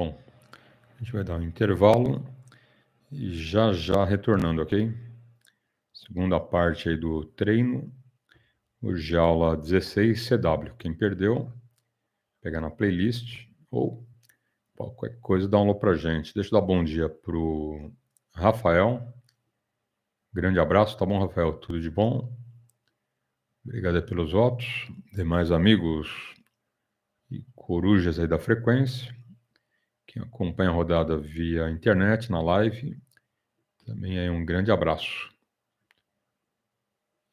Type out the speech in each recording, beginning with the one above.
Bom, a gente vai dar um intervalo e já já retornando, ok? Segunda parte aí do treino, hoje aula 16 CW. Quem perdeu, pegar na playlist ou qualquer coisa, dá um alô pra gente. Deixa eu dar bom dia pro Rafael. Grande abraço, tá bom, Rafael? Tudo de bom? Obrigado pelos votos. Demais amigos e corujas aí da frequência. Quem acompanha a rodada via internet, na live, também é um grande abraço.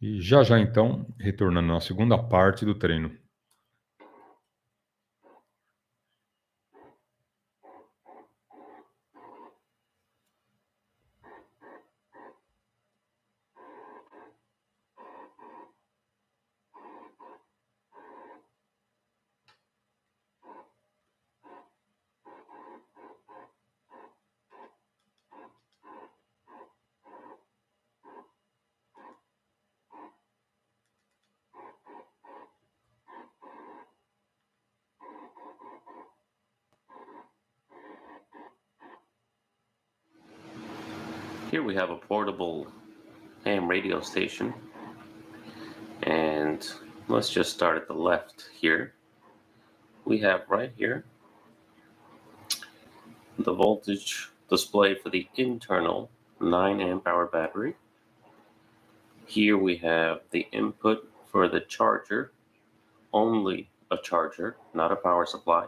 E já já então, retornando na segunda parte do treino. Here we have a portable ham radio station, and let's just start at the left here. We have right here the voltage display for the internal 9 amp hour battery. Here we have the input for the charger, only a charger, not a power supply.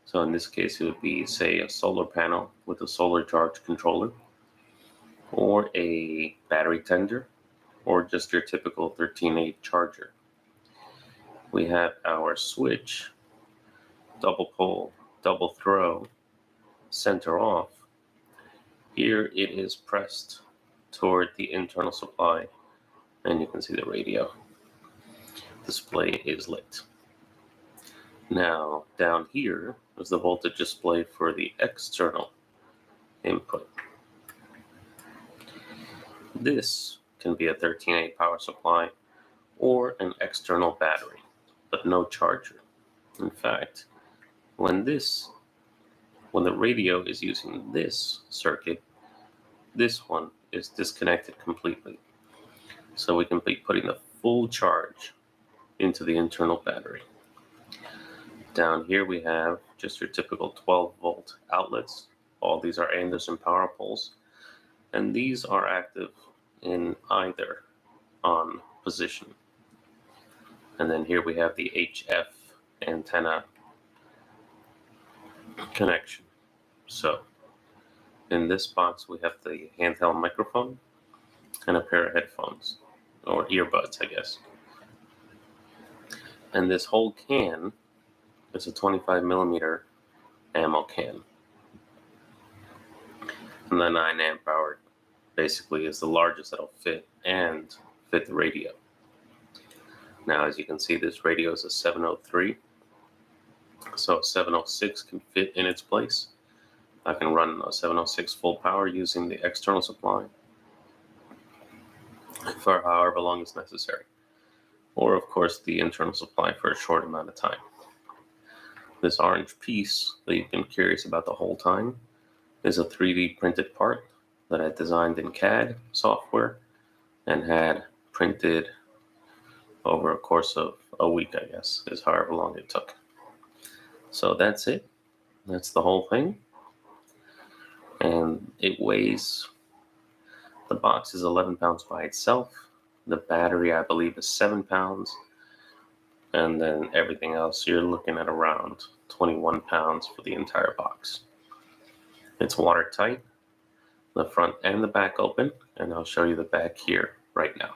So in this case, it would be, say, a solar panel with a solar charge controller, or a battery tender, or just your typical 13A charger. We have our switch, double pole, double throw, center off. Here it is pressed toward the internal supply, and you can see the radio display is lit. Now down here is the voltage display for the external input. This can be a 13A power supply or an external battery, but no charger. In fact, when the radio is using this circuit, this one is disconnected completely. So we can be putting the full charge into the internal battery. Down here we have just your typical 12-volt outlets. All these are Anderson power poles, and these are active in either on position. And then here we have the HF antenna connection. So in this box we have the handheld microphone and a pair of headphones, or earbuds, I guess. And this whole can is a 25 millimeter ammo can. And the 9 amp hour basically is the largest that'll fit the radio. Now, as you can see, this radio is a 703, so 706 can fit in its place. I can run a 706 full power using the external supply for however long is necessary, or of course the internal supply for a short amount of time. This orange piece that you've been curious about the whole time is a 3D printed part that I designed in CAD software and had printed over a course of a week, I guess, is however long it took. So that's it. That's the whole thing. And it weighs, the box is 11 pounds by itself. The battery, I believe, is 7 pounds. And then everything else, you're looking at around 21 pounds for the entire box. It's watertight, the front and the back open, and I'll show you the back here right now.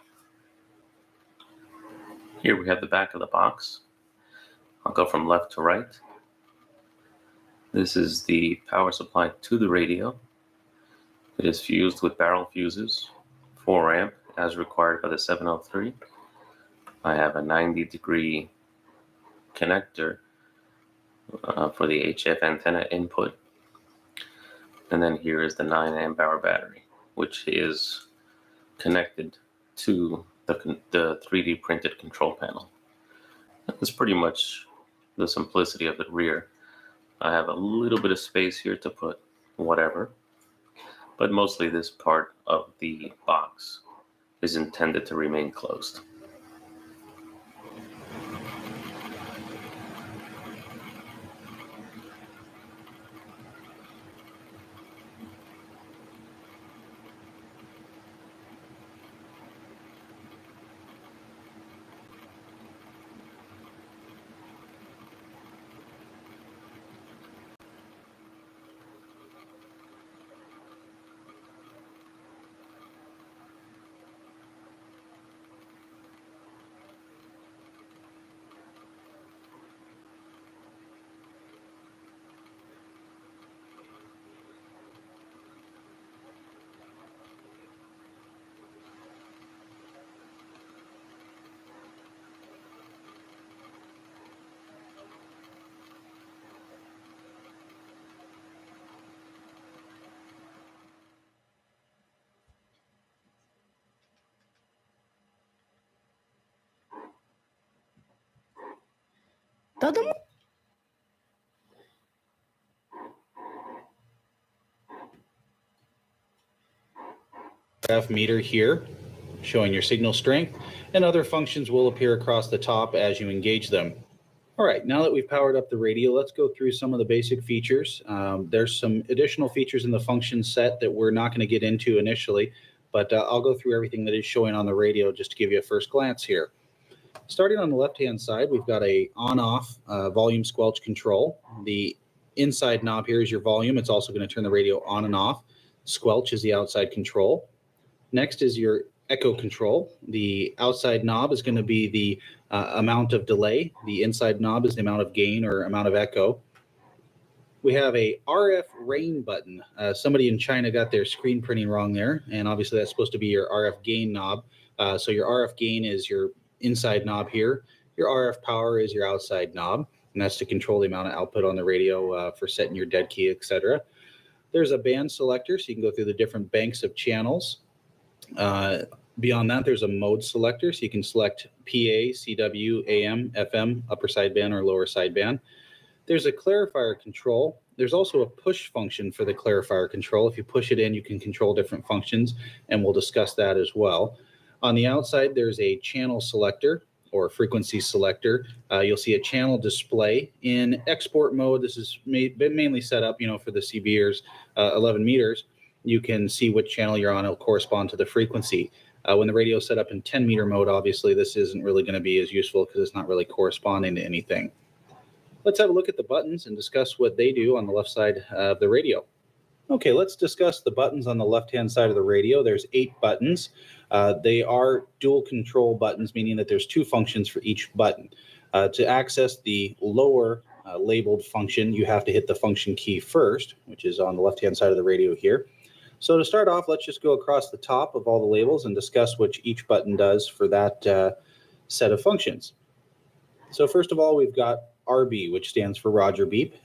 Here we have the back of the box. I'll go from left to right. This is the power supply to the radio. It is fused with barrel fuses, 4 amp, as required by the 703. I have a 90-degree connector for the HF antenna input. And then here is the 9 amp hour battery, which is connected to the 3D printed control panel. That's pretty much the simplicity of the rear. I have a little bit of space here to put whatever, but mostly this part of the box is intended to remain closed. Todo mundo. Meter here, showing your signal strength, and other functions will appear across the top as you engage them. All right, now that we've powered up the radio, let's go through some of the basic features. There's some additional features in the function set that we're not going to get into initially, but I'll go through everything that is showing on the radio just to give you a first glance here. Starting on the left-hand side, we've got a on-off volume squelch control. The inside knob here is your volume. It's also going to turn the radio on and off. Squelch is the outside control. Next is your echo control. The outside knob is going to be the amount of delay. The inside knob is the amount of gain or amount of echo. We have a RF rain button. Somebody in China got their screen printing wrong there, and obviously that's supposed to be your RF gain knob. So your RF gain is your inside knob here. Your RF power is your outside knob, and that's to control the amount of output on the radio for setting your dead key, etc. There's a band selector, so you can go through the different banks of channels. Beyond that, there's a mode selector, so you can select PA, CW, AM, FM, upper sideband or lower sideband. There's a clarifier control. There's also a push function for the clarifier control. If you push it in, you can control different functions, and we'll discuss that as well. On the outside, there's a channel selector or frequency selector. You'll see a channel display. In export mode, this is been mainly set up, for the CBers 11 meters. You can see which channel you're on. It'll correspond to the frequency. When the radio is set up in 10-meter mode, obviously, this isn't really going to be as useful because it's not really corresponding to anything. Let's have a look at the buttons and discuss what they do on the left side of the radio. Okay, let's discuss the buttons on the left-hand side of the radio. There's 8 buttons. They are dual control buttons, meaning that there's 2 functions for each button. To access the lower labeled function, you have to hit the function key first, which is on the left-hand side of the radio here. So to start off, let's just go across the top of all the labels and discuss what each button does for that set of functions. So first of all, we've got RB, which stands for Roger Beep.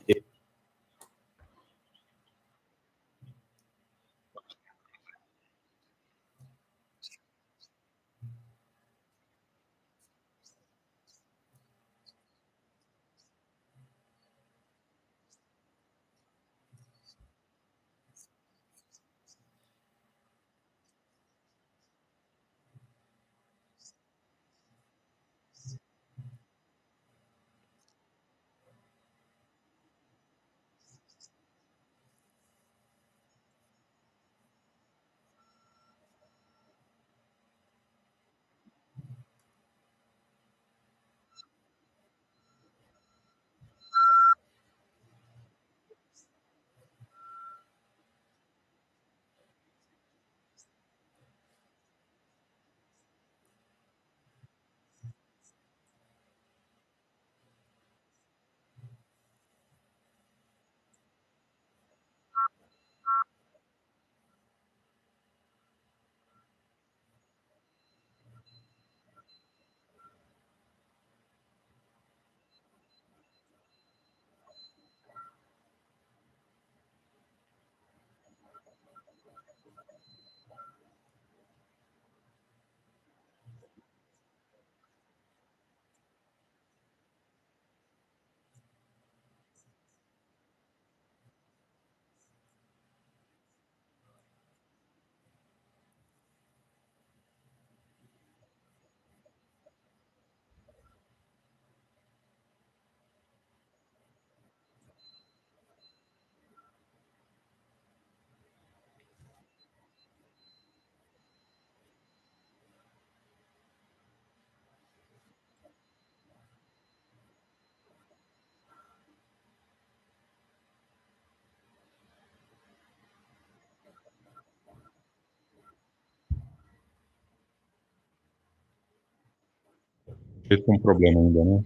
Esse é um problema ainda, né?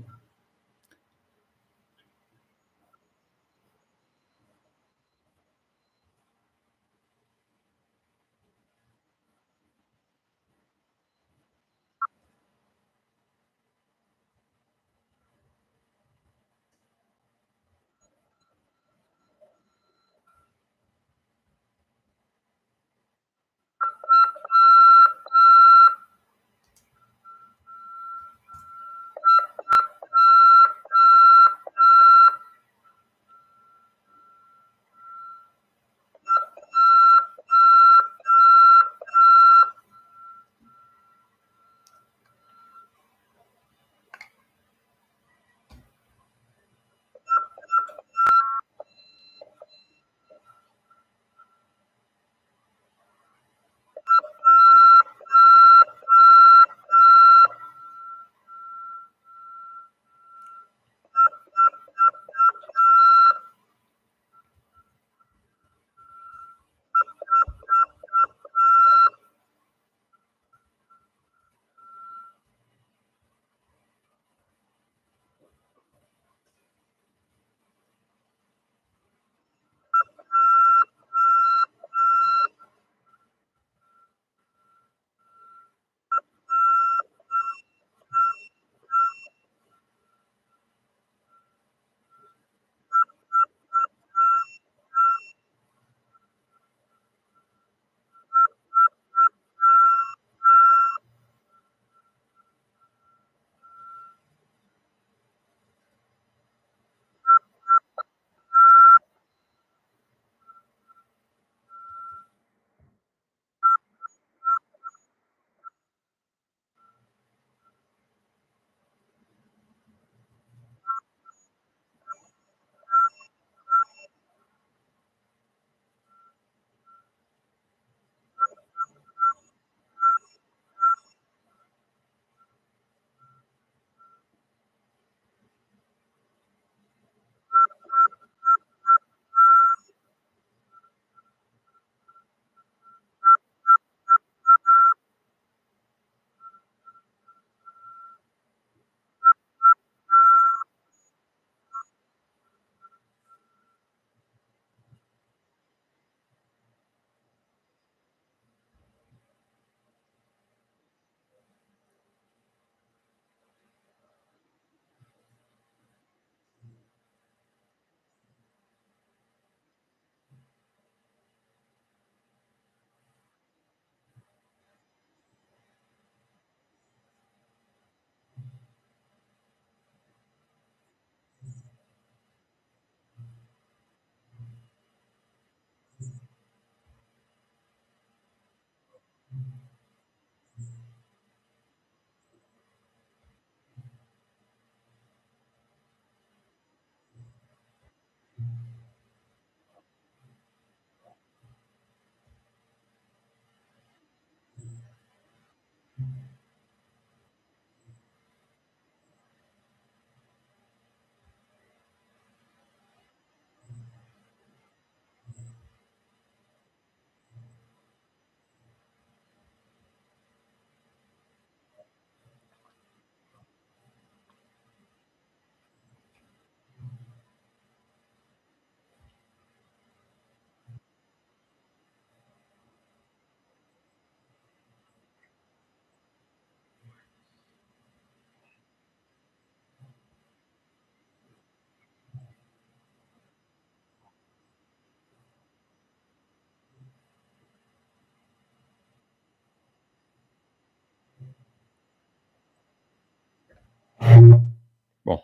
Bom,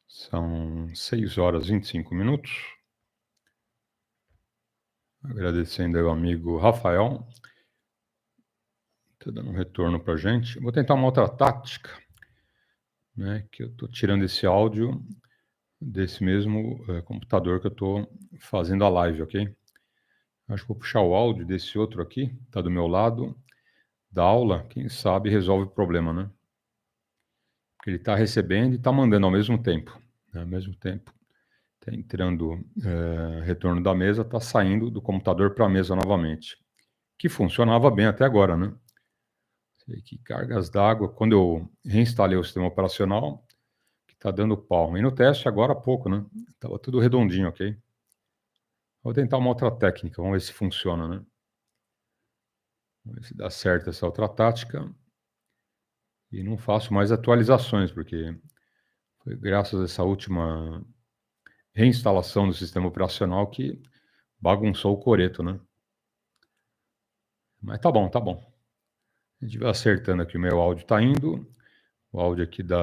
são 6h25. Agradecendo ao amigo Rafael, está dando um retorno para a gente. Vou tentar uma outra tática, né, que eu estou tirando esse áudio desse mesmo computador que eu estou fazendo a live, ok? Acho que vou puxar o áudio desse outro aqui, está do meu lado, da aula, quem sabe resolve o problema, né? Porque ele está recebendo e está mandando ao mesmo tempo, né? Ao mesmo tempo. Está entrando retorno da mesa, está saindo do computador para a mesa novamente. Que funcionava bem até agora, né? Aqui, cargas d'água. Quando eu reinstalei o sistema operacional, que está dando pau. E no teste agora há pouco, né? Tava tudo redondinho, ok? Vou tentar uma outra técnica, vamos ver se funciona, né? Vamos ver se dá certo essa outra tática. E não faço mais atualizações, porque foi graças a essa última reinstalação do sistema operacional que bagunçou o coreto, né? Mas tá bom, tá bom. A gente vai acertando aqui, o meu áudio tá indo. O áudio aqui do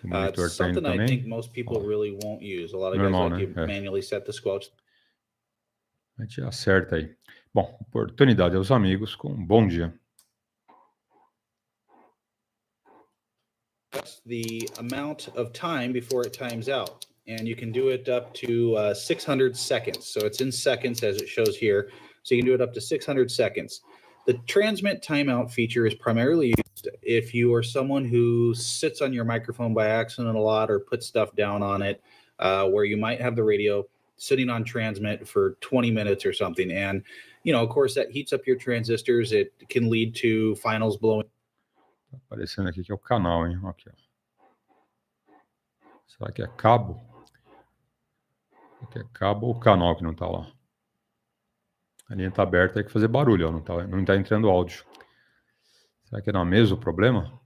monitor It's tá indo something I think também. most people really won't use. A lot of Normal, guys like né? to manually set the squelch. A gente acerta aí. Bom, oportunidade aos amigos com um bom dia. The amount of time before it times out, and you can do it up to 600 seconds. So it's in seconds as it shows here. So you can do it up to 600 seconds. The transmit timeout feature is primarily used if you are someone who sits on your microphone by accident a lot or puts stuff down on it, where you might have the radio sitting on transmit for 20 minutes or something. And, you know, of course, that heats up your transistors. It can lead to finals blowing. Tá aparecendo aqui que é o canal, hein? Aqui, ó. Será que é cabo? Será que é cabo ou canal que não tá lá? A linha tá aberta, tem que fazer barulho, ó. Não tá entrando áudio. Será que é na mesa o problema?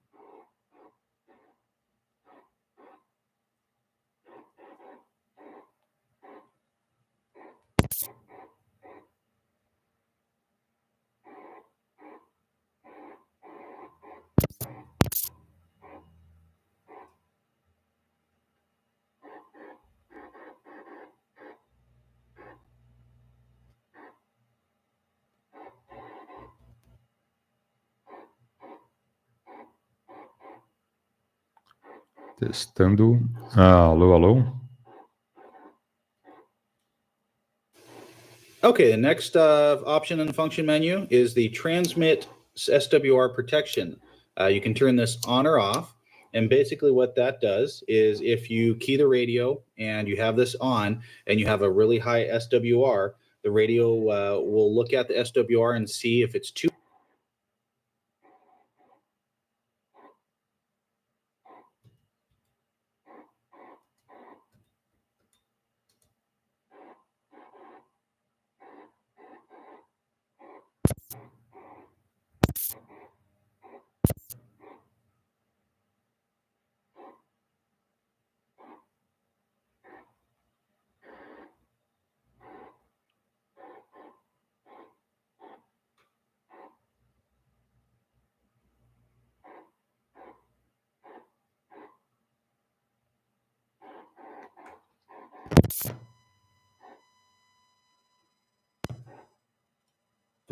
Testando. Alô, alô? Okay, the next option in the function menu is the transmit SWR protection. You can turn this on or off. And basically what that does is if you key the radio and you have this on and you have a really high SWR, the radio will look at the SWR and see if it's too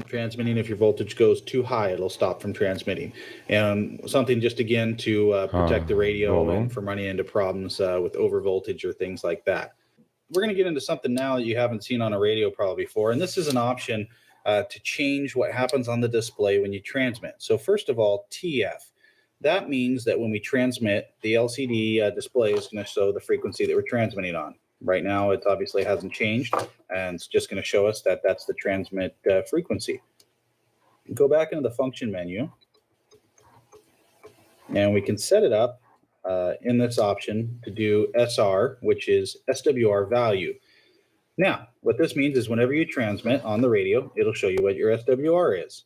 transmitting. If your voltage goes too high, it'll stop from transmitting. And something just again to protect the radio and from running into problems with over voltage or things like that. We're going to get into something now that you haven't seen on a radio probably before, and this is an option to change what happens on the display when you transmit. So first of all, TF. That means that when we transmit, the LCD display is going to show the frequency that we're transmitting on. Right now, it obviously hasn't changed, and it's just going to show us that that's the transmit frequency. Go back into the function menu, and we can set it up in this option to do SR, which is SWR value. Now, what this means is whenever you transmit on the radio, it'll show you what your SWR is.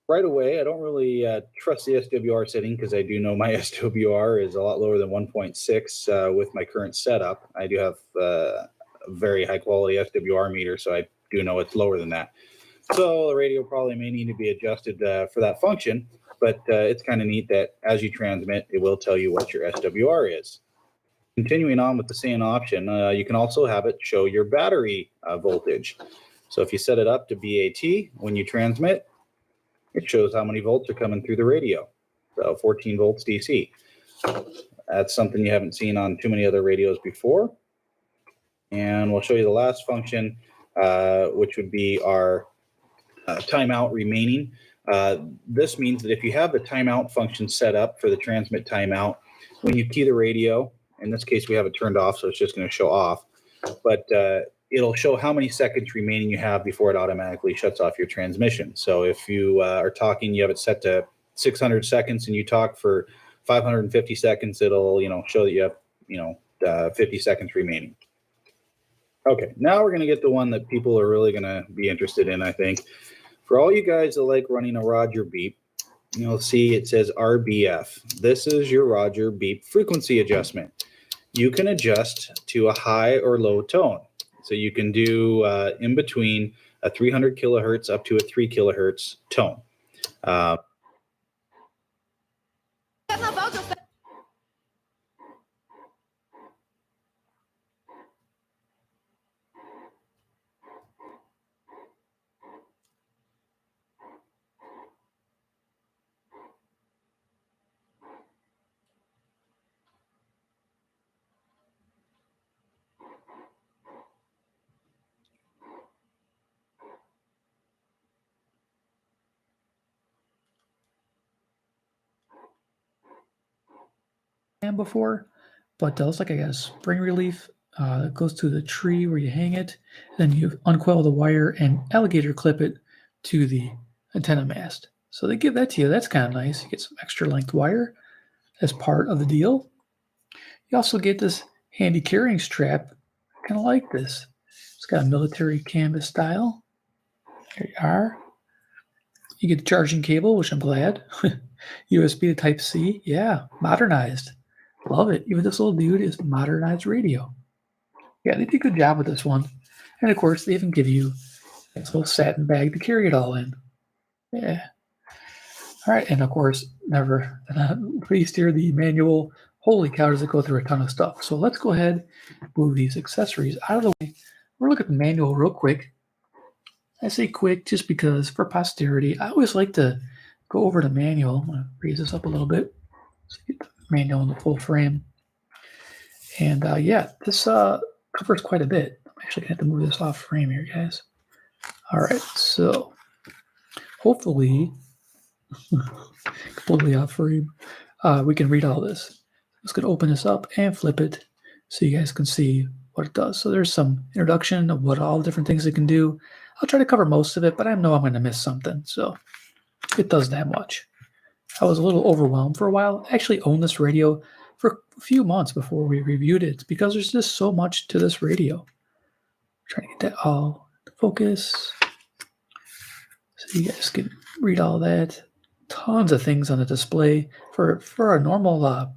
Right away, I don't really trust the SWR setting because I do know my SWR is a lot lower than 1.6 with my current setup. I do have a very high quality SWR meter, so I do know it's lower than that. So the radio probably may need to be adjusted for that function, but it's kind of neat that as you transmit, it will tell you what your SWR is. Continuing on with the same option, you can also have it show your battery voltage. So if you set it up to BAT, when you transmit, it shows how many volts are coming through the radio. So 14 volts DC. That's something you haven't seen on too many other radios before. And we'll show you the last function, which would be our timeout remaining. This means that if you have the timeout function set up for the transmit timeout, when you key the radio, in this case we have it turned off, so it's just going to show off. But it'll show how many seconds remaining you have before it automatically shuts off your transmission. So if you are talking, you have it set to 600 seconds and you talk for 550 seconds, it'll, show that you have, 50 seconds remaining. Okay, now we're going to get the one that people are really going to be interested in, I think. For all you guys that like running a Roger beep, you'll see it says RBF. This is your Roger beep frequency adjustment. You can adjust to a high or low tone. So you can do in between a 300 kilohertz up to a 3 kilohertz tone. Before, but it looks like I got a spring relief that goes to the tree where you hang it. Then you uncoil the wire and alligator clip it to the antenna mast. So they give that to you. That's kind of nice. You get some extra length wire as part of the deal. You also get this handy carrying strap. I kind of like this. It's got a military canvas style. There you are. You get the charging cable, which I'm glad. USB to Type-C. Yeah, modernized. Love it. Even this little dude is modernized radio. Yeah, they did a good job with this one. And of course, they even give you this little satin bag to carry it all in. Yeah. All right. And of course, never least here, the manual. Holy cow, does it go through a ton of stuff. So let's go ahead and move these accessories out of the way. We'll look at the manual real quick. I say quick just because for posterity, I always like to go over the manual. I'm going to raise this up a little bit so you get the manual in the full frame. And yeah, this covers quite a bit. I'm actually going to have to move this off frame here, guys. All right, so hopefully, completely off frame, we can read all this. I'm just going to open this up and flip it so you guys can see what it does. So there's some introduction of what all the different things it can do. I'll try to cover most of it, but I know I'm going to miss something. So it does that much. I was a little overwhelmed for a while. I actually owned this radio for a few months before we reviewed it because there's just so much to this radio. I'm trying to get that all to focus so you guys can read all that. Tons of things on the display. For a normal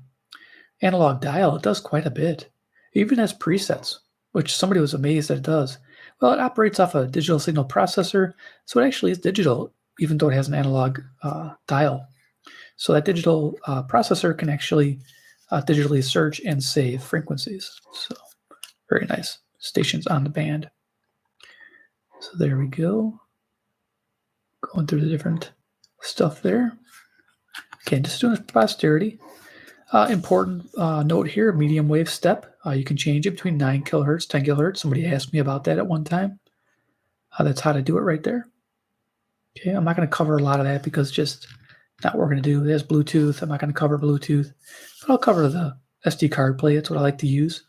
analog dial, it does quite a bit. It even has presets, which somebody was amazed that it does. Well, it operates off a digital signal processor, so it actually is digital, even though it has an analog dial. So that digital processor can actually digitally search and save frequencies. So very nice. Stations on the band. So there we go. Going through the different stuff there. Okay, just doing this for posterity. Important note here, medium wave step. You can change it between 9 kilohertz, 10 kilohertz. Somebody asked me about that at one time. That's how to do it right there. Okay, I'm not going to cover a lot of that because just not what we're going to do. There's Bluetooth. I'm not going to cover Bluetooth, but I'll cover the SD card play. That's what I like to use.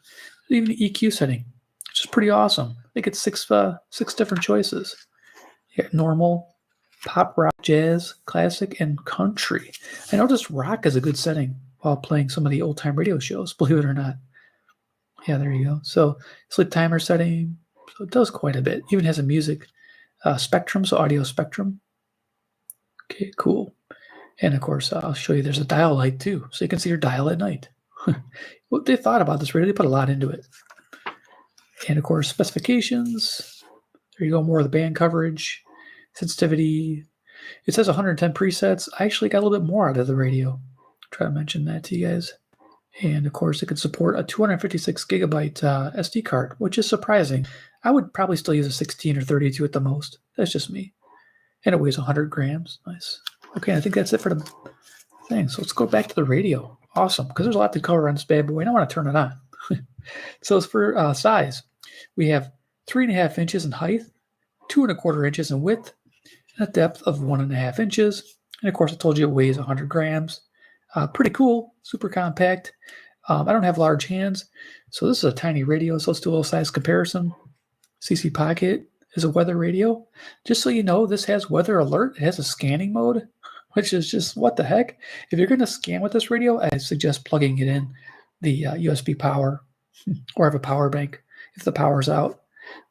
Even the EQ setting, which is pretty awesome. They get six different choices. You got normal, pop, rock, jazz, classic, and country. I noticed rock is a good setting while playing some of the old-time radio shows, believe it or not. Yeah, there you go. So sleep timer setting. So it does quite a bit. Even has a music spectrum, so audio spectrum. Okay, cool. And of course, I'll show you there's a dial light too, so you can see your dial at night. What they thought about this radio, they put a lot into it. And of course, specifications. There you go, more of the band coverage, sensitivity. It says 110 presets. I actually got a little bit more out of the radio. Try to mention that to you guys. And of course, it could support a 256 gigabyte SD card, which is surprising. I would probably still use a 16 or 32 at the most. That's just me. And it weighs 100 grams. Nice. Okay, I think that's it for the thing. So let's go back to the radio. Awesome, because there's a lot to cover on this bad boy, and I want to turn it on. So as for size, we have 3.5 inches in height, 2.25 inches in width, and a depth of 1.5 inches. And of course, I told you it weighs 100 grams. Pretty cool, super compact. I don't have large hands, so this is a tiny radio, so let's do a little size comparison. CC Pocket is a weather radio. Just so you know, this has weather alert. It has a scanning mode, which is just what the heck. If you're going to scan with this radio, I suggest plugging it in the USB power or have a power bank if the power's out.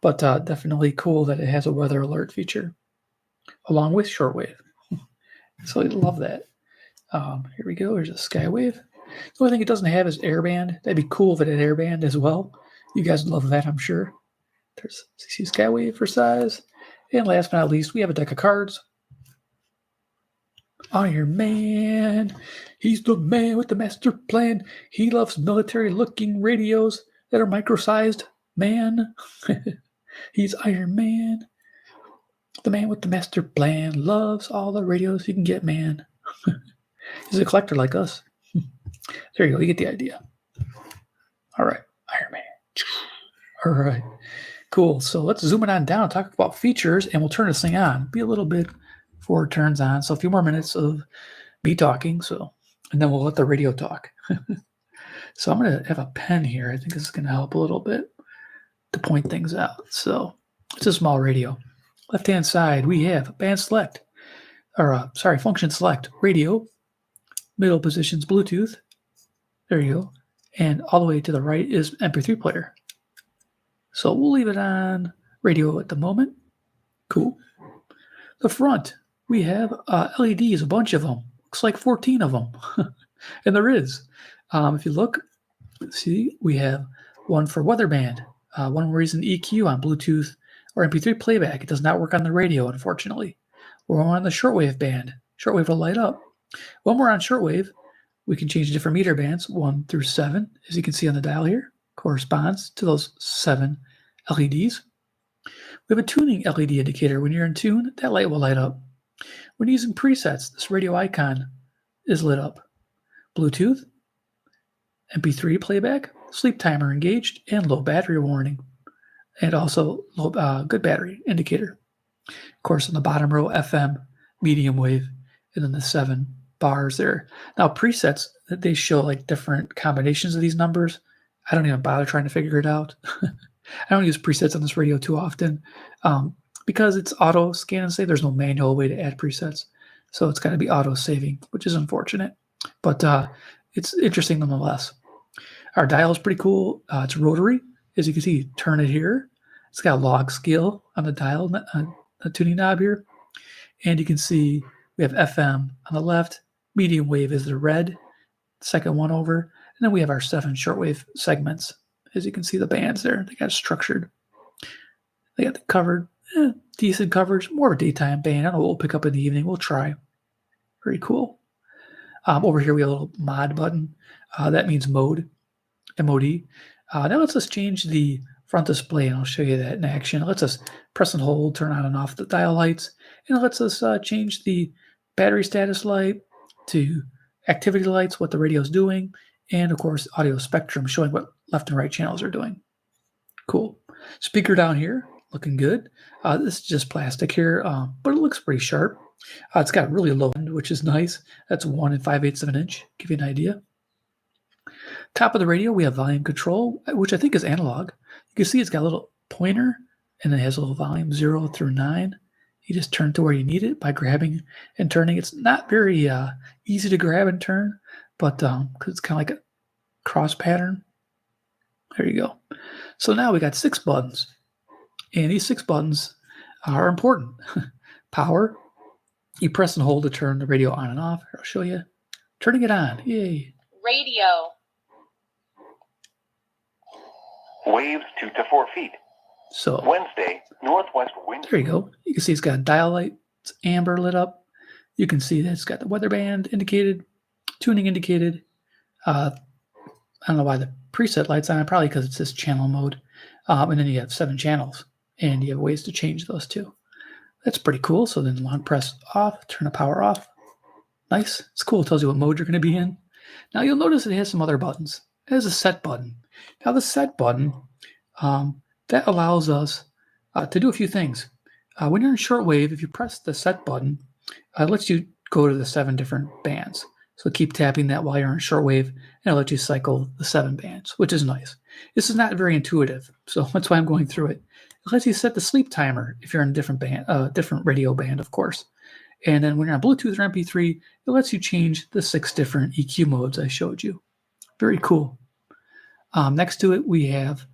But definitely cool that it has a weather alert feature along with shortwave. So I love that. Here we go. There's a Skywave. The only thing it doesn't have is airband. That'd be cool if it had airband as well. You guys would love that, I'm sure. There's CC Skywave for size. And last but not least, we have a deck of cards. Iron Man. He's the man with the master plan. He loves military-looking radios that are micro-sized. Man. He's Iron Man. The man with the master plan loves all the radios you can get, man. He's a collector like us. There you go. You get the idea. All right. Iron Man. All right. Cool. So let's zoom it on down and talk about features, and we'll turn this thing on. Be a little bit before it turns on. So a few more minutes of me talking. And then we'll let the radio talk. So I'm going to have a pen here. I think this is going to help a little bit to point things out. So it's a small radio. Left-hand side, we have band select, function select, radio. Middle position's Bluetooth. There you go. And all the way to the right is MP3 player. So we'll leave it on radio at the moment. Cool. The front, we have LEDs, a bunch of them. Looks like 14 of them. And there is. If you look, see, we have one for weather band, one where he's an EQ on Bluetooth or MP3 playback. It does not work on the radio, unfortunately. We're on the shortwave band. Shortwave will light up. When we're on shortwave, we can change different meter bands, 1 through 7, as you can see on the dial here, corresponds to those 7 LEDs. We have a tuning LED indicator. When you're in tune, that light will light up. When using presets, this radio icon is lit up. Bluetooth, MP3 playback, sleep timer engaged, and low battery warning. And also good battery indicator. Of course, on the bottom row, FM, medium wave, and then the 7 bars there. Now, presets, they show like different combinations of these numbers. I don't even bother trying to figure it out. I don't use presets on this radio too often because it's auto scan and save. There's no manual way to add presets. So it's got to be auto saving, which is unfortunate. But it's interesting nonetheless. Our dial is pretty cool. It's rotary. As you can see, turn it here. It's got a log scale on the dial, the tuning knob here. And you can see we have FM on the left. Medium wave is the red, second one over. And then we have our 7 shortwave segments. As you can see, the bands there, they got structured. They got the covered, decent coverage, more of a daytime band. I don't know what we'll pick up in the evening. We'll try. Very cool. Over here, we have a little mod button. That means mode, MOD. That lets us change the front display, and I'll show you that in action. It lets us press and hold, turn on and off the dial lights, and it lets us change the battery status light to activity lights, what the radio is doing, and of course, audio spectrum, showing what left and right channels are doing. Cool. Speaker down here, looking good. This is just plastic here, but it looks pretty sharp. It's got really low end, which is nice. That's 1 5/8 of an inch. Give you an idea. Top of the radio, we have volume control, which I think is analog. You can see it's got a little pointer, and it has a little volume 0 through 9. You just turn to where you need it by grabbing and turning. It's not very easy to grab and turn, but because it's kind of like a cross pattern. There you go. So now we got 6 buttons, and these 6 buttons are important. Power, you press and hold to turn the radio on and off. I'll show you. Turning it on. Yay. Radio. Waves 2 to 4 feet. So Wednesday, northwest wind. there you go. You can see it's got a dial light. It's amber lit up. You can see that it's got the weather band indicated, tuning indicated. I don't know why the preset light's on, probably because it's this channel mode. And then you have 7 channels, and you have ways to change those too. That's pretty cool. So then long press off, turn the power off. Nice. It's cool. It tells you what mode you're going to be in. Now you'll notice it has some other buttons. It has a set button. Now the set button, that allows us to do a few things. When you're in shortwave, if you press the set button, it lets you go to the 7 different bands. So keep tapping that while you're on shortwave, and it'll let you cycle the 7 bands, which is nice. This is not very intuitive, so that's why I'm going through it. It lets you set the sleep timer if you're in a different band, different radio band, of course. And then when you're on Bluetooth or MP3, it lets you change the 6 different EQ modes I showed you. Very cool. Next to it, we have,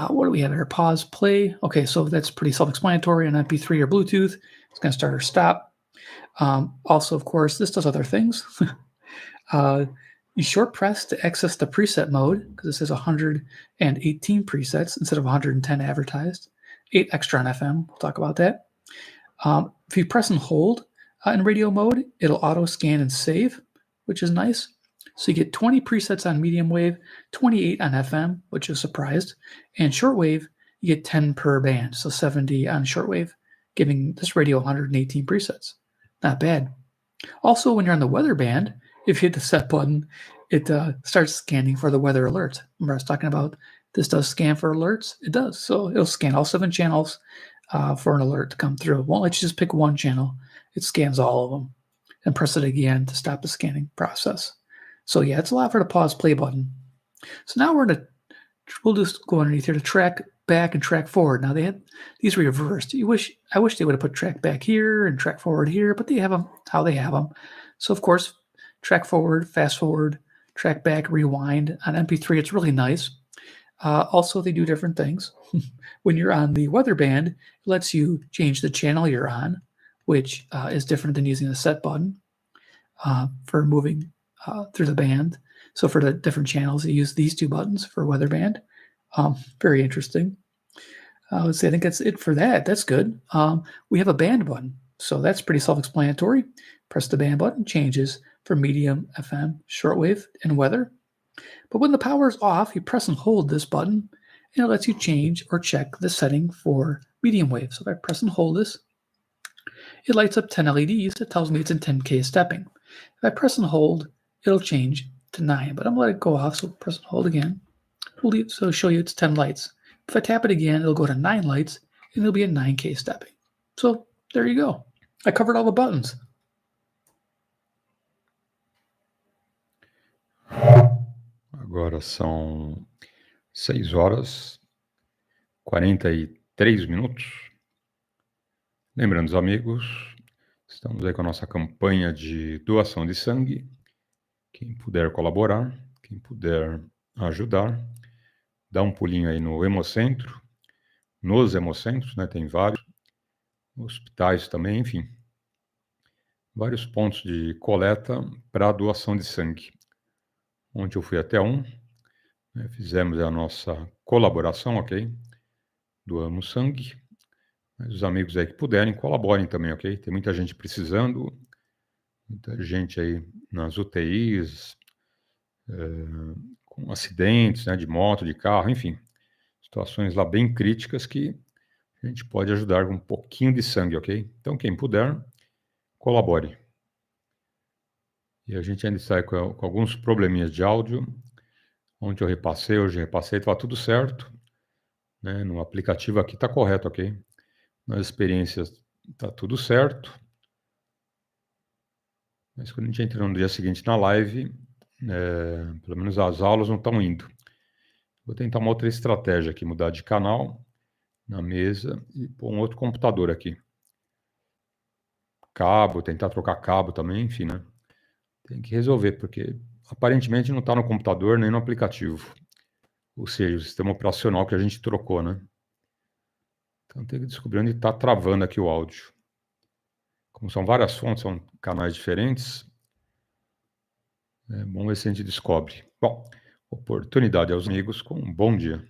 what do we have here? Pause, play. Okay, so that's pretty self-explanatory on MP3 or Bluetooth. It's going to start or stop. Also, of course, this does other things. You short press to access the preset mode because it says 118 presets instead of 110 advertised. 8 extra on FM. We'll talk about that. If you press and hold in radio mode, it'll auto scan and save, which is nice. So you get 20 presets on medium wave, 28 on FM, which is surprised, and shortwave you get 10 per band, so 70 on shortwave, giving this radio 118 presets. Not bad. Also, when you're on the weather band, if you hit the set button, it starts scanning for the weather alert. Remember I was talking about this does scan for alerts? It does. So it'll scan all 7 channels for an alert to come through. It won't let you just pick one channel. It scans all of them. And press it again to stop the scanning process. So yeah, it's a lot for the pause play button. So now we'll just go underneath here to track back and track forward. Now they had these reversed. I wish they would have put track back here and track forward here, but they have them how they have them. So of course, track forward, fast forward, track back, rewind. On MP3, it's really nice. Also, they do different things. When you're on the weather band, it lets you change the channel you're on, which is different than using the set button for moving through the band. So for the different channels, you use these 2 buttons for weather band. Very interesting. Let's see, I think that's it for that. That's good. We have a band button. So that's pretty self-explanatory. Press the band button, changes for medium, FM, shortwave, and weather. But when the power is off, you press and hold this button, and it lets you change or check the setting for medium wave. So if I press and hold this, it lights up 10 LEDs. It tells me it's in 10K stepping. If I press and hold, it'll change to 9, but I'm going to let it go off, so press and hold again. So it'll show you it's 10 lights. If I tap it again, it'll go to 9 lights, and it'll be at 9K stepping. So there you go. I covered all the buttons. Agora são 6h43. Lembrando os amigos, estamos aí com a nossa campanha de doação de sangue. Quem puder colaborar, quem puder ajudar, dá um pulinho aí no Hemocentro, nos Hemocentros, né? Tem vários, hospitais também, enfim. Vários pontos de coleta para doação de sangue. Ontem eu fui até um, né? Fizemos a nossa colaboração, ok? Doamos sangue. Mas os amigos aí que puderem, colaborem também, ok? Tem muita gente precisando, muita gente aí nas UTIs, com acidentes, né, de moto, de carro, enfim. Situações lá bem críticas que a gente pode ajudar com um pouquinho de sangue, ok? Então, quem puder, colabore. E a gente ainda está com alguns probleminhas de áudio. Ontem eu repassei, hoje eu repassei, estava tudo certo. Né? No aplicativo aqui está correto, ok? Nas experiências está tudo certo. Mas quando a gente entra no dia seguinte na live, pelo menos as aulas não estão indo. Vou tentar uma outra estratégia aqui, mudar de canal na mesa e pôr um outro computador aqui. Cabo, tentar trocar cabo também, enfim, né? Tem que resolver, porque aparentemente não está no computador nem no aplicativo. Ou seja, o sistema operacional que a gente trocou, né? Então tem que descobrir onde está travando aqui o áudio. Como são várias fontes, são canais diferentes, é bom ver se a gente descobre. Bom, oportunidade aos amigos com um bom dia.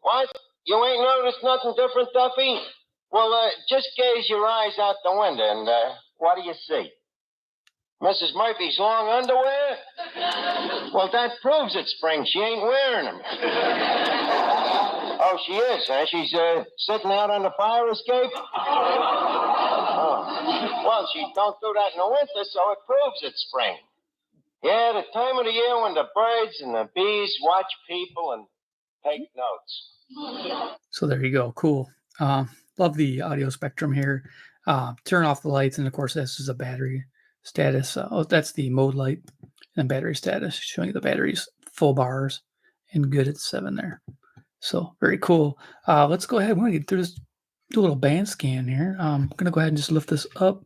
What? You ain't noticed nothing different, Duffy? Well, just gaze your eyes out the window and, what do you see? Mrs. Murphy's long underwear? Well, that proves it's spring. She ain't wearing them. Oh, she is, huh? She's, sitting out on the fire escape? Oh. Well, she don't do that in the winter, so it proves it's spring. Yeah, the time of the year when the birds and the bees watch people and take notes. So there you go. Cool. Love the audio spectrum here. Turn off the lights, and of course, this is a battery status. That's the mode light and battery status, showing you the battery's full bars and good at 7 there. So very cool. Let's go ahead. We're gonna get through this, do a little band scan here. I'm gonna go ahead and just lift this up.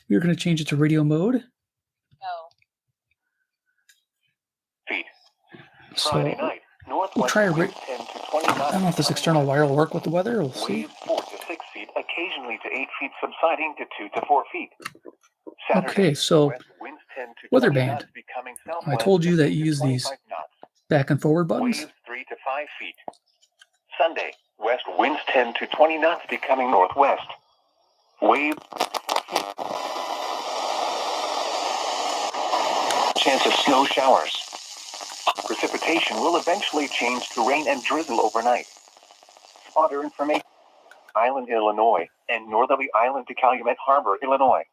We're gonna change it to radio mode. Feet. So Friday night. we'll try a Northwest winds 10 to 20 knots. I don't know if this external wire will work with the weather. We'll see. Waves 4 to 6 feet, occasionally to 8 feet, subsiding to 2 to 4 feet. Saturday, Okay, so west winds 10 to weather 20 band. knots, becoming I southwest told you to that 2 you to use these 25 knots. back and forward buttons. Waves 3 to 5 feet. Sunday, west winds 10 to 20 knots, becoming northwest. Waves 4 feet. Chance of snow showers. Precipitation will eventually change to rain and drizzle overnight. Spotter information: Island, Illinois, and Northerly Island to Calumet Harbor, Illinois.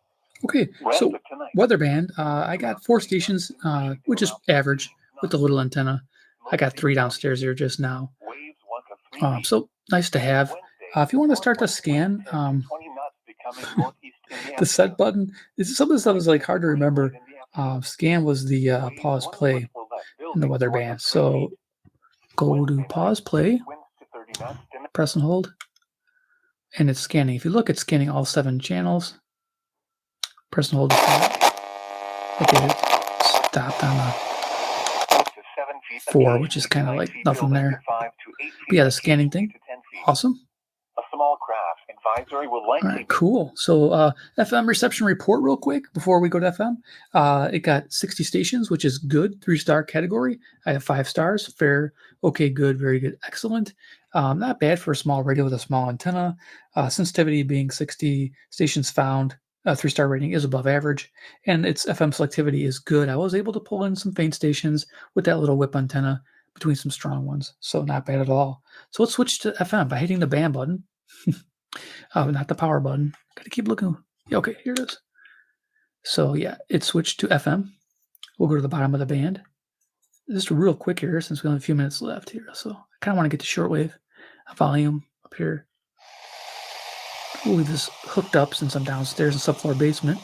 Okay, Rest so of tonight. weather band. I got 4 stations, which is average with the little antenna. I got 3 downstairs here just now. Waves 1 to 3 feet. So nice to have. If you want to start the scan, 20 knots, becoming northeast in the set button. Some of the stuff is like hard to remember. Scan was the pause play in the weather band. So go to pause play, press and hold, and it's scanning. If you look, it's scanning all 7 channels. Press and hold the stop. Okay, it stopped on the 4, which is kind of like nothing there. But yeah, the scanning thing, awesome. A small craft advisory will All likely right, cool. So FM reception report real quick before we go to FM. It got 60 stations, which is good, 3-star category. I have 5 stars, fair, okay, good, very good, excellent. Not bad for a small radio with a small antenna. Sensitivity being 60 stations found. 3-star rating is above average, and its FM selectivity is good. I was able to pull in some faint stations with that little whip antenna between some strong ones, so not bad at all. So let's switch to FM by hitting the band button, not the power button. Got to keep looking. Yeah, okay, here it is. So yeah, it switched to FM. We'll go to the bottom of the band. Just real quick here, since we only have a few minutes left here. So I kind of want to get to shortwave volume up here. We'll leave this hooked up since I'm downstairs in subfloor basement.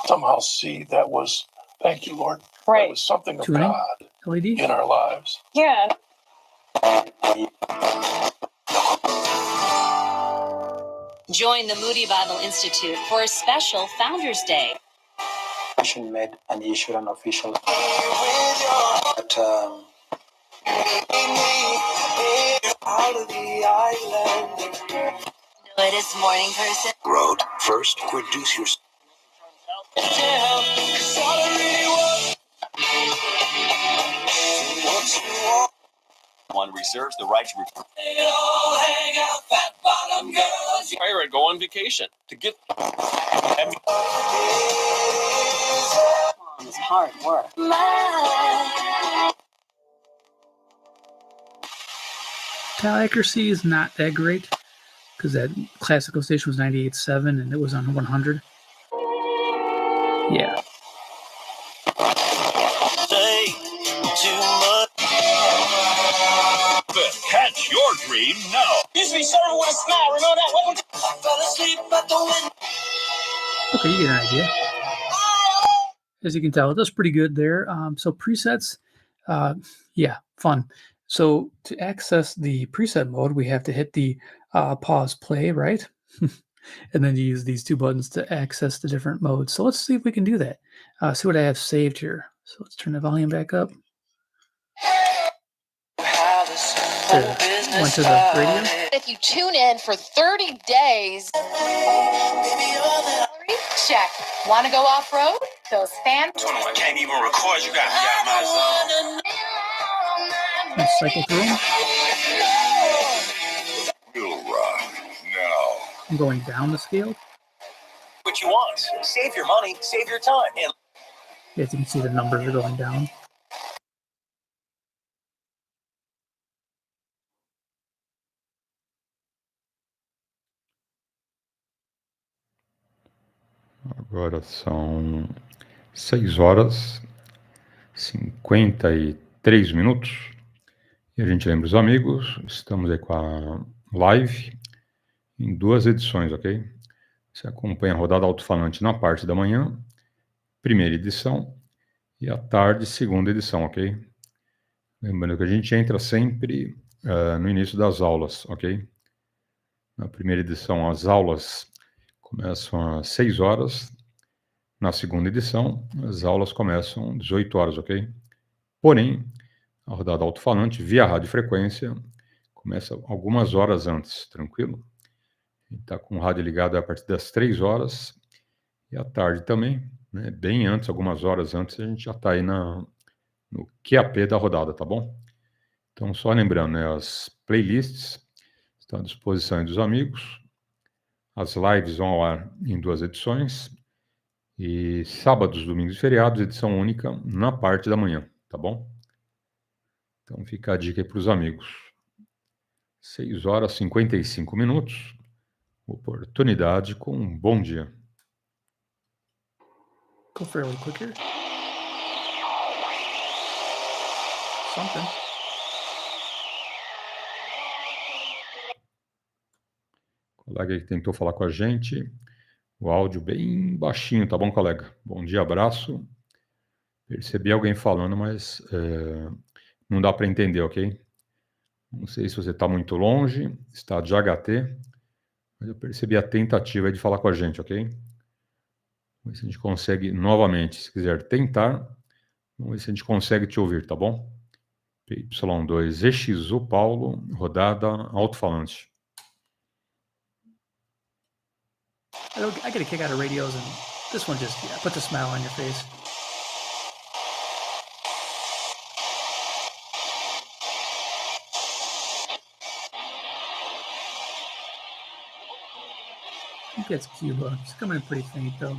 Somehow see that was, thank you, Lord. Right. That was something of Tuning. God LED. in our lives. Yeah. Join the Moody Bible Institute for a special Founders Day. Made and issued an official. But, out of the island. It is morning person. Road first, reduce your. One reserves the right to hang out, fat bottom girls. Pirate go on vacation to get. It's hard work. Dial accuracy is not that great because that classical station was 98.7 and it was on 100. Yeah. Catch your dream now. Excuse me, sir, with a smile. Remember that? Welcome. I fell asleep at the window. Okay, you get an idea. As you can tell, it does pretty good there. So presets, yeah, fun. So to access the preset mode, we have to hit the pause play, right? And then you use these 2 buttons to access the different modes. So let's see if we can do that. See what I have saved here. So let's turn the volume back up. Went to the radio. If you tune in for 30 days, check. Want to go off-road? Those fans. I can't even record. You got me out my zone. cycle through them. We'll rock now. I'm going down the scale. What you want. Save your money, save your time. And As you can see, the numbers are going down. Agora são 6 horas 53 minutos. E a gente lembra os amigos, estamos aí com a live em 2 edições, ok? Você acompanha a rodada alto-falante na parte da manhã, primeira edição, e à tarde, segunda edição, ok? Lembrando que a gente entra sempre no início das aulas, ok? Na primeira edição, as aulas começam às 6 horas. Na segunda edição, as aulas começam às 18 horas, ok? Porém, a rodada alto-falante via radiofrequência começa algumas horas antes, tranquilo? A gente está com o rádio ligado a partir das 3 horas e à tarde também, né? Bem antes, algumas horas antes, a gente já está aí no QAP da rodada, tá bom? Então, só lembrando, né? As playlists estão à disposição dos amigos. As lives vão ao ar em 2 edições. E sábados, domingos e feriados, edição única na parte da manhã, tá bom? Então fica a dica aí para os amigos. 6 horas e 55 minutos. Oportunidade com um bom dia. Go fairly quick here. Something. O colega aí que tentou falar com a gente. O áudio bem baixinho, tá bom, colega? Bom dia, abraço. Percebi alguém falando, mas não dá para entender, ok? Não sei se você está muito longe, está de HT, mas eu percebi a tentativa de falar com a gente, ok? Vamos ver se a gente consegue novamente, se quiser tentar, vamos ver se a gente consegue te ouvir, tá bom? PY2EXU, Paulo, rodada alto-falante. I get a kick out of radios, and this one just puts a smile on your face. I think that's Cuba. It's coming in pretty faint, though.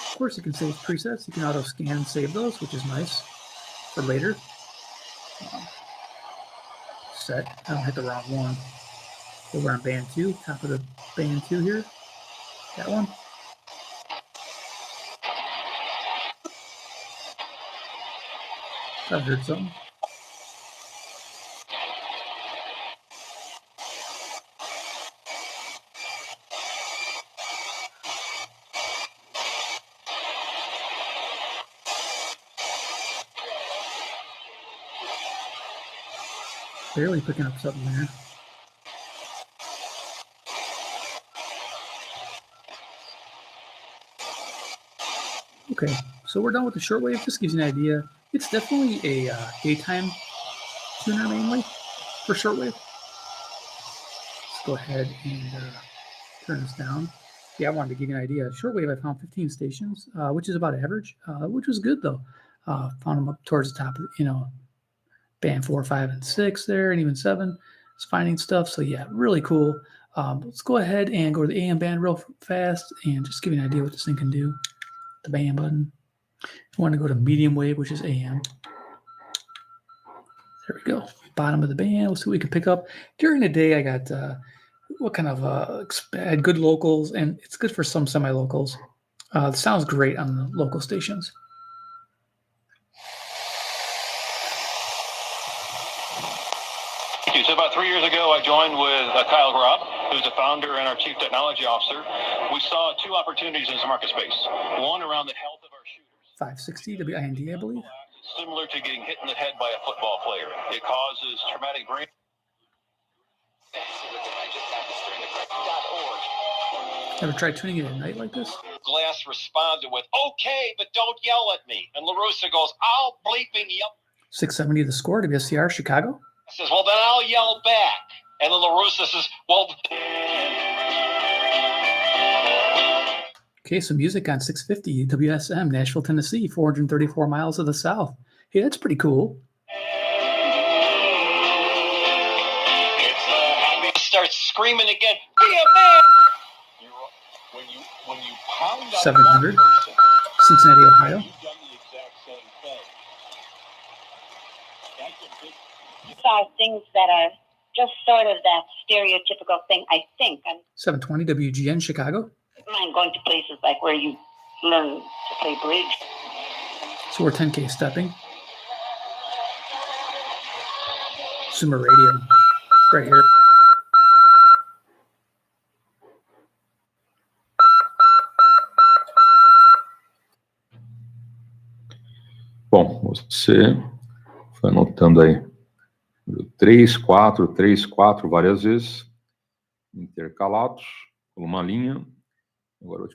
Of course, you can save presets. You can auto-scan and save those, which is nice for later. Set. I don't hit the wrong one. Over on band 2, top of the band 2 here. That one. I heard something. Barely picking up something there. Okay, so we're done with the shortwave. This gives you an idea. It's definitely a daytime tuner mainly for shortwave. Let's go ahead and turn this down. Yeah, I wanted to give you an idea. Shortwave, I found 15 stations, which is about average, which was good though. Found them up towards the top, band 4, 5, and 6 there, and even 7. It's finding stuff. So yeah, really cool. Let's go ahead and go to the AM band real fast and just give you an idea what this thing can do. The band button. You want to go to medium wave, which is AM. There we go. Bottom of the band. Let's see what we can pick up. During the day, I got what kind of I had good locals, and it's good for some semi-locals. It sounds great on the local stations. So about 3 years ago, I joined with Kyle Grob, who's the founder and our chief technology officer. We saw 2 opportunities in this market space. One around the health of our shooters. 560 WIND, I believe. Similar to getting hit in the head by a football player. It causes traumatic brain. Ever tried tuning it at night like this? Glass responded with, "Okay, but don't yell at me." And LaRussa goes, "I'll bleeping yell." 670 the score, WSCR, Chicago. Says, "Well, then I'll yell back." And then LaRussa says, "Well." Okay, so music on 650 WSM, Nashville, Tennessee, 434 miles to the south. Hey, that's pretty cool. Starts screaming again. Be a man. When you pound 700, Cincinnati, Ohio. you've done the exact same thing. That's a big. Are things that are just sort of that stereotypical thing, I think. 720 WGN, Chicago. I'm going to places like where you learn to play bridge. So we're 10K stepping. Sumer radio, right here. Bom, você foi anotando aí 3, 4, 3, 4 várias vezes, intercalados, por uma linha. Agora eu